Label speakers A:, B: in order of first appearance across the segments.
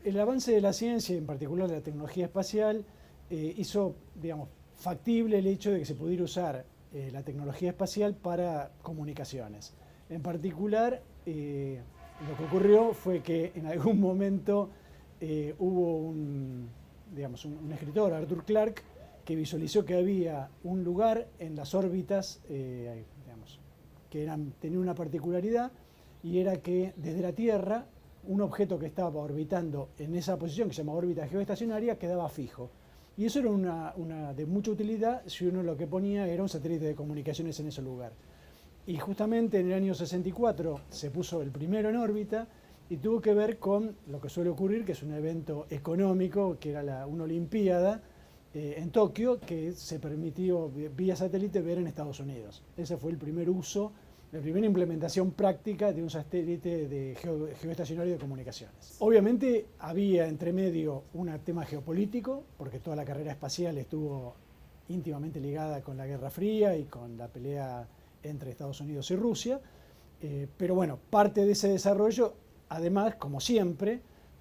A: el avance de la ciencia, en particular de la tecnología espacial, hizo, digamos, factible el hecho de que se pudiera usar la tecnología espacial para comunicaciones. En particular, lo que ocurrió fue que en algún momento hubo digamos, un escritor, Arthur Clarke, que visualizó que había un lugar en las órbitas, digamos, que tenía una particularidad, y era que desde la Tierra un objeto que estaba orbitando en esa posición, que se llama órbita geoestacionaria, quedaba fijo. Y eso era de mucha utilidad si uno lo que ponía era un satélite de comunicaciones en ese lugar. Y justamente en el año 64 se puso el primero en órbita y tuvo que ver con lo que suele ocurrir, que es un evento económico, que era una olimpiada en Tokio, que se permitió vía satélite ver en Estados Unidos. Ese fue el primer uso, la primera implementación práctica de un satélite de geoestacionario de comunicaciones. Obviamente había entre medio un tema geopolítico, porque toda la carrera espacial estuvo íntimamente ligada con la Guerra Fría y con la pelea entre Estados Unidos y Rusia, pero bueno, parte de ese desarrollo, además, como siempre,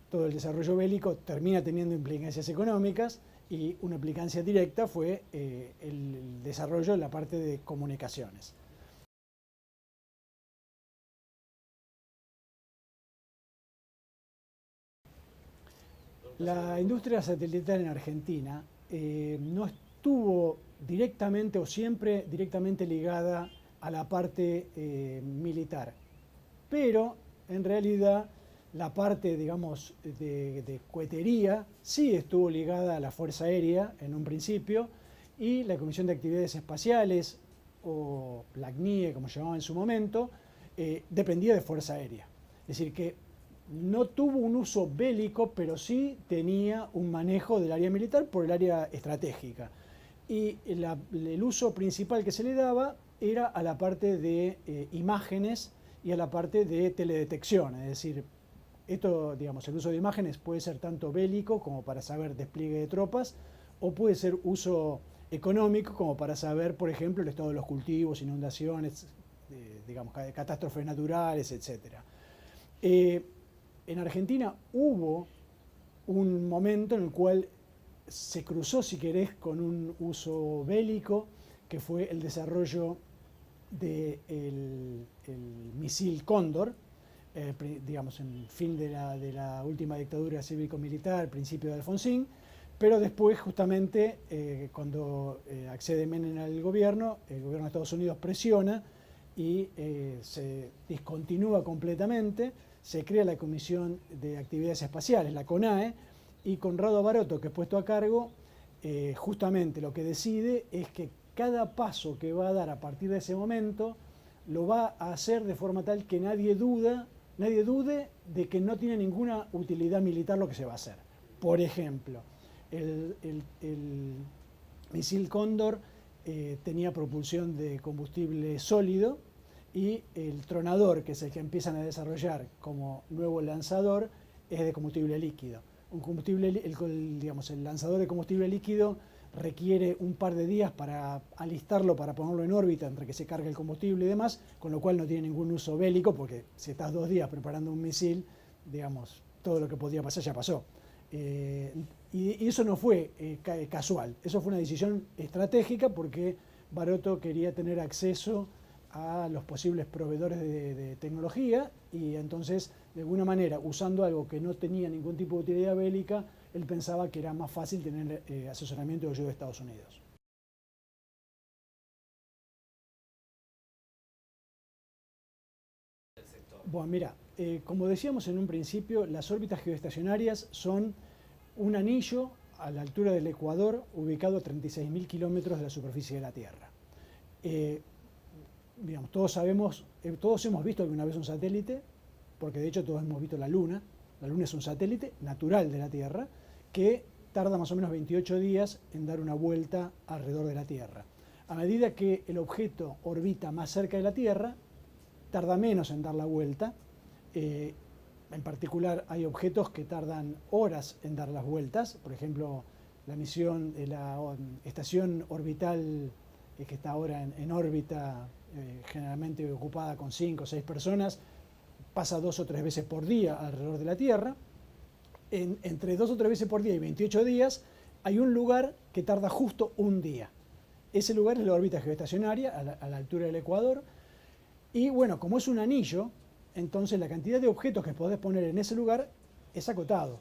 A: todo el desarrollo bélico termina teniendo implicancias económicas, y una implicancia directa fue el desarrollo de la parte de comunicaciones. La industria satelital en Argentina no estuvo directamente o siempre directamente ligada a la parte militar, pero en realidad la parte, digamos, de cohetería sí estuvo ligada a la Fuerza Aérea en un principio, y la Comisión de Actividades Espaciales, o la CNIE como se llamaba en su momento, dependía de Fuerza Aérea. Es decir, que no tuvo un uso bélico, pero sí tenía un manejo del área militar por el área estratégica. Y el uso principal que se le daba era a la parte de imágenes y a la parte de teledetección. Es decir, esto, digamos, el uso de imágenes puede ser tanto bélico como para saber despliegue de tropas, o puede ser uso económico como para saber, por ejemplo, el estado de los cultivos, inundaciones, digamos, catástrofes naturales, etc. En Argentina hubo un momento en el cual se cruzó, si querés, con un uso bélico, que fue el desarrollo del misil Cóndor, digamos, en el fin de la última dictadura cívico-militar, principio de Alfonsín, pero después, justamente, cuando accede Menem al gobierno, el gobierno de Estados Unidos presiona y se discontinúa completamente. Se crea la Comisión de Actividades Espaciales, la CONAE, y Conrado Baroto, que es puesto a cargo, justamente lo que decide es que cada paso que va a dar a partir de ese momento lo va a hacer de forma tal que nadie dude de que no tiene ninguna utilidad militar lo que se va a hacer. Por ejemplo, el misil Cóndor tenía propulsión de combustible sólido, y el tronador, que es el que empiezan a desarrollar como nuevo lanzador, es de combustible líquido. Digamos, el lanzador de combustible líquido requiere un par de días para alistarlo, para ponerlo en órbita, entre que se cargue el combustible y demás, con lo cual no tiene ningún uso bélico, porque si estás 2 días preparando un misil, digamos, todo lo que podía pasar ya pasó. Y eso no fue casual, eso fue una decisión estratégica, porque Baroto quería tener acceso a los posibles proveedores de tecnología, y entonces, de alguna manera, usando algo que no tenía ningún tipo de utilidad bélica, él pensaba que era más fácil tener asesoramiento de ayuda de Estados Unidos. Bueno, mira, como decíamos en un principio, las órbitas geoestacionarias son un anillo a la altura del Ecuador, ubicado a 36.000 kilómetros de la superficie de la Tierra. Digamos, todos sabemos, todos hemos visto alguna vez un satélite, porque de hecho todos hemos visto la Luna. La Luna es un satélite natural de la Tierra que tarda más o menos 28 días en dar una vuelta alrededor de la Tierra. A medida que el objeto orbita más cerca de la Tierra, tarda menos en dar la vuelta. En particular, hay objetos que tardan horas en dar las vueltas. Por ejemplo, la misión de la estación orbital que está ahora en órbita, generalmente ocupada con 5 o 6 personas, pasa 2 o 3 veces por día alrededor de la Tierra. entre 2 o 3 veces por día y 28 días, hay un lugar que tarda justo un día. Ese lugar es la órbita geoestacionaria, a la altura del Ecuador. Y bueno, como es un anillo, entonces la cantidad de objetos que podés poner en ese lugar es acotado.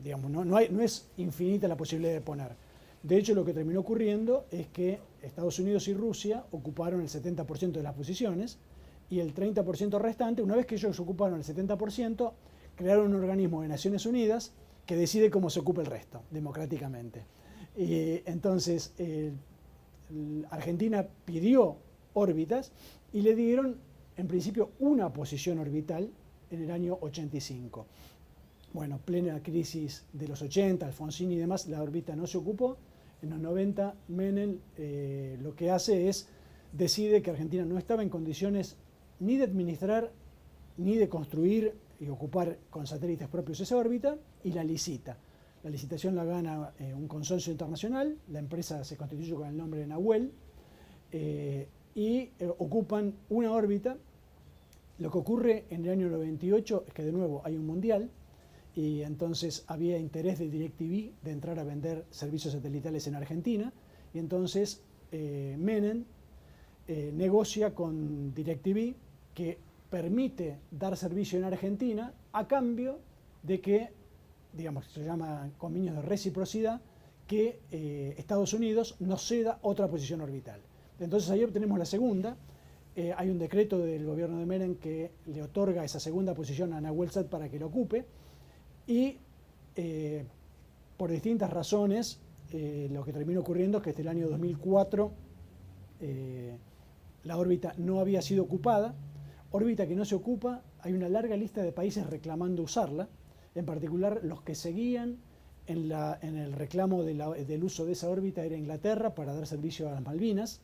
A: Digamos, no es infinita la posibilidad de poner. De hecho, lo que terminó ocurriendo es que Estados Unidos y Rusia ocuparon el 70% de las posiciones y el 30% restante, una vez que ellos ocuparon el 70%, crearon un organismo de Naciones Unidas que decide cómo se ocupa el resto, democráticamente. Entonces, Argentina pidió órbitas y le dieron, en principio, una posición orbital en el año 85. Bueno, plena crisis de los 80, Alfonsín y demás, la órbita no se ocupó. En los 90, Menem lo que hace es, decide que Argentina no estaba en condiciones ni de administrar, ni de construir y ocupar con satélites propios esa órbita, y la licita. La licitación la gana un consorcio internacional, la empresa se constituye con el nombre de Nahuel, y ocupan una órbita. Lo que ocurre en el año 98 es que de nuevo hay un mundial, y entonces había interés de DirecTV de entrar a vender servicios satelitales en Argentina, y entonces Menem negocia con DirecTV que permite dar servicio en Argentina a cambio de que, digamos, se llama convenios de reciprocidad, que Estados Unidos nos ceda otra posición orbital. Entonces ahí obtenemos la segunda. Hay un decreto del gobierno de Menem que le otorga esa segunda posición a Nahuelzat para que lo ocupe, y por distintas razones lo que terminó ocurriendo es que desde el año 2004 la órbita no había sido ocupada. Órbita que no se ocupa, hay una larga lista de países reclamando usarla, en particular los que seguían en el reclamo del uso de esa órbita era Inglaterra para dar servicio a las Malvinas.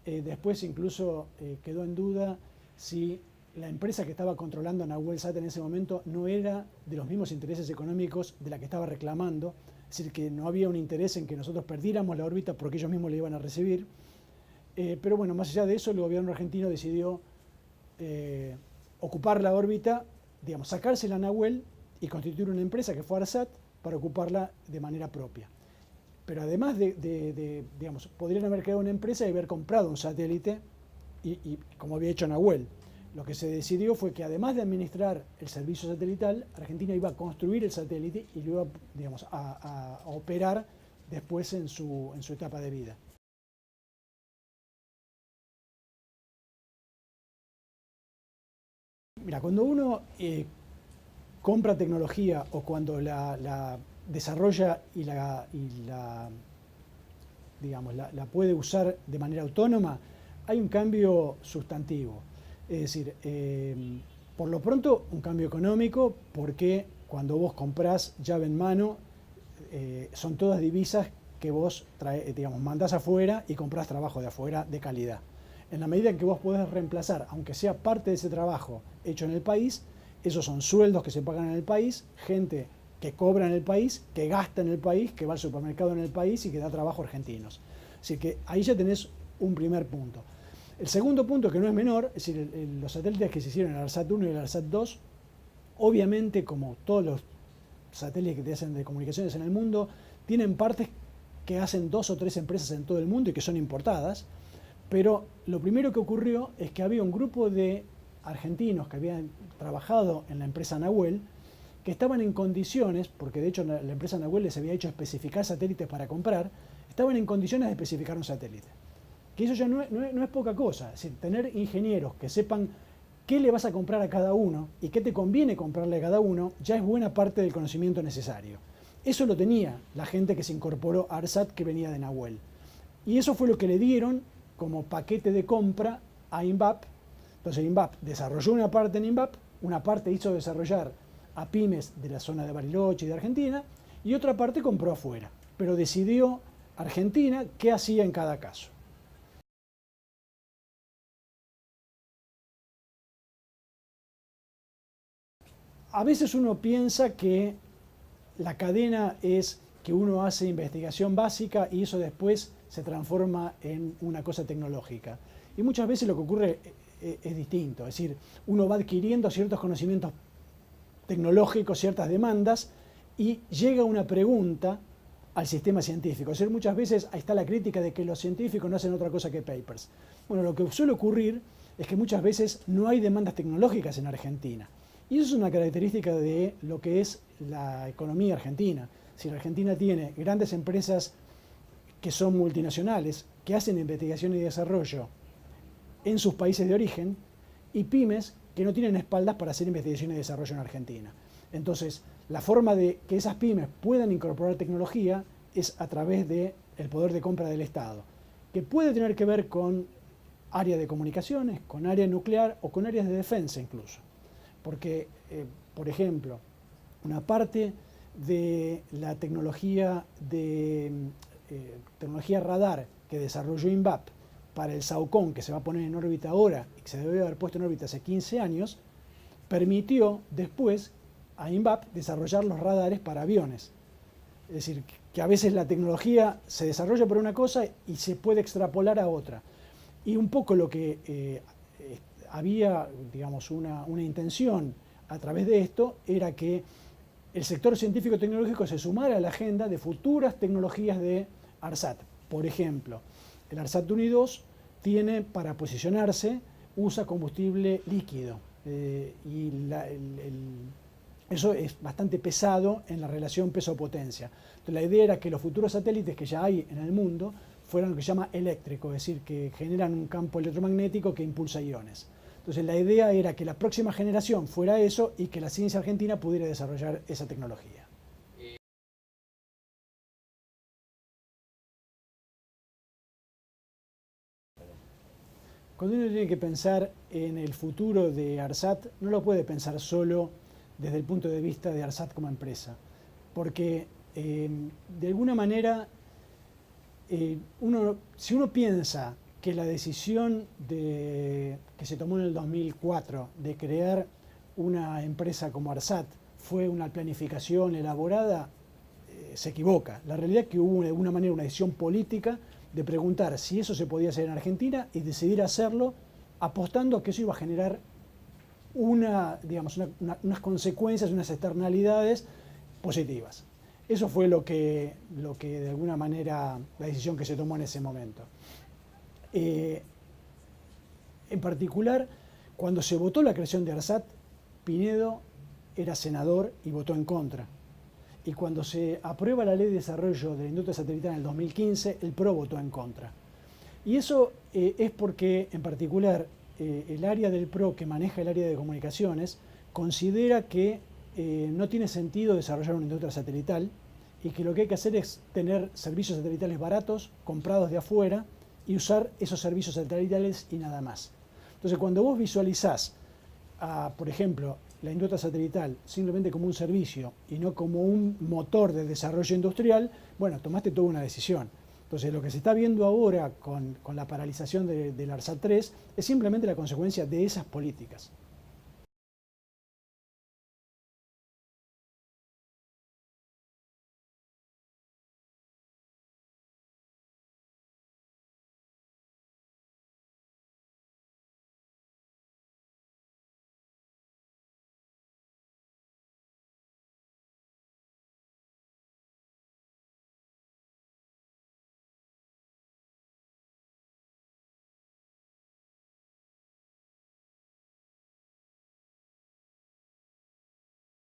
A: Después incluso quedó en duda si la empresa que estaba controlando a Nahuelzat en ese momento no era de los mismos intereses económicos de la que estaba reclamando, es decir, que no había un interés en que nosotros perdiéramos la órbita porque ellos mismos la iban a recibir. Pero bueno, más allá de eso, el gobierno argentino decidió ocupar la órbita, digamos, sacársela a Nahuel y constituir una empresa que fue ARSAT para ocuparla de manera propia. Pero además digamos, podrían haber creado una empresa y haber comprado un satélite, y como había hecho Nahuel. Lo que se decidió fue que además de administrar el servicio satelital, Argentina iba a construir el satélite y lo iba, digamos, a operar después en su etapa de vida. Mira, cuando uno compra tecnología o cuando la desarrolla digamos, la puede usar de manera autónoma, hay un cambio sustantivo. Es decir, por lo pronto un cambio económico, porque cuando vos comprás llave en mano, son todas divisas que vos digamos, mandás afuera y comprás trabajo de afuera de calidad. En la medida en que vos podés reemplazar, aunque sea parte de ese trabajo hecho en el país, esos son sueldos que se pagan en el país, gente que cobra en el país, que gasta en el país, que va al supermercado en el país y que da trabajo a argentinos. Así que ahí ya tenés un primer punto. El segundo punto, que no es menor, es decir, los satélites que se hicieron, el ARSAT-1 y el ARSAT-2, obviamente, como todos los satélites que te hacen de comunicaciones en el mundo, tienen partes que hacen 2 o 3 empresas en todo el mundo y que son importadas. Pero lo primero que ocurrió es que había un grupo de argentinos que habían trabajado en la empresa Nahuel, que estaban en condiciones, porque de hecho la empresa Nahuel les había hecho especificar satélites para comprar, estaban en condiciones de especificar un satélite. Que eso ya no es poca cosa, es decir, tener ingenieros que sepan qué le vas a comprar a cada uno y qué te conviene comprarle a cada uno, ya es buena parte del conocimiento necesario. Eso lo tenía la gente que se incorporó a ARSAT, que venía de Nahuel. Y eso fue lo que le dieron como paquete de compra a INVAP. Entonces INVAP desarrolló una parte en INVAP, una parte hizo desarrollar a pymes de la zona de Bariloche y de Argentina, y otra parte compró afuera. Pero decidió Argentina qué hacía en cada caso. A veces uno piensa que la cadena es que uno hace investigación básica y eso después se transforma en una cosa tecnológica. Y muchas veces lo que ocurre es distinto, es decir, uno va adquiriendo ciertos conocimientos tecnológicos, ciertas demandas, y llega una pregunta al sistema científico. Es decir, muchas veces ahí está la crítica de que los científicos no hacen otra cosa que papers. Bueno, lo que suele ocurrir es que muchas veces no hay demandas tecnológicas en Argentina. Y eso es una característica de lo que es la economía argentina. Si la Argentina tiene grandes empresas que son multinacionales, que hacen investigación y desarrollo en sus países de origen, y pymes que no tienen espaldas para hacer investigación y desarrollo en Argentina. Entonces, la forma de que esas pymes puedan incorporar tecnología es a través del poder de compra del Estado, que puede tener que ver con área de comunicaciones, con área nuclear o con áreas de defensa incluso. Porque, por ejemplo, una parte de la tecnología radar que desarrolló INVAP para el SAOCON, que se va a poner en órbita ahora y que se debe haber puesto en órbita hace 15 años, permitió después a INVAP desarrollar los radares para aviones. Es decir, que a veces la tecnología se desarrolla por una cosa y se puede extrapolar a otra. Y un poco lo que había, digamos, una intención a través de esto era que el sector científico-tecnológico se sumara a la agenda de futuras tecnologías de ARSAT. Por ejemplo, el ARSAT Unidos tiene, para posicionarse, usa combustible líquido. Eso es bastante pesado en la relación peso-potencia. Entonces, la idea era que los futuros satélites que ya hay en el mundo fueran lo que se llama eléctrico, es decir, que generan un campo electromagnético que impulsa iones. Entonces, la idea era que la próxima generación fuera eso y que la ciencia argentina pudiera desarrollar esa tecnología. Cuando uno tiene que pensar en el futuro de ARSAT, no lo puede pensar solo desde el punto de vista de ARSAT como empresa, porque de alguna manera, si uno piensa que la decisión que se tomó en el 2004 de crear una empresa como ARSAT fue una planificación elaborada, se equivoca. La realidad es que hubo de alguna manera una decisión política de preguntar si eso se podía hacer en Argentina y decidir hacerlo apostando a que eso iba a generar unas consecuencias, unas externalidades positivas. Eso fue lo que de alguna manera, la decisión que se tomó en ese momento. En particular, cuando se votó la creación de ARSAT, Pinedo era senador y votó en contra. Y cuando se aprueba la Ley de Desarrollo de la Industria Satelital en el 2015, el PRO votó en contra. Y eso es porque, en particular, el área del PRO que maneja el área de comunicaciones considera que no tiene sentido desarrollar una industria satelital y que lo que hay que hacer es tener servicios satelitales baratos, comprados de afuera, y usar esos servicios satelitales y nada más. Entonces, cuando vos visualizás, por ejemplo, la industria satelital simplemente como un servicio y no como un motor de desarrollo industrial, bueno, tomaste toda una decisión. Entonces, lo que se está viendo ahora con la paralización del ARSAT 3 es simplemente la consecuencia de esas políticas.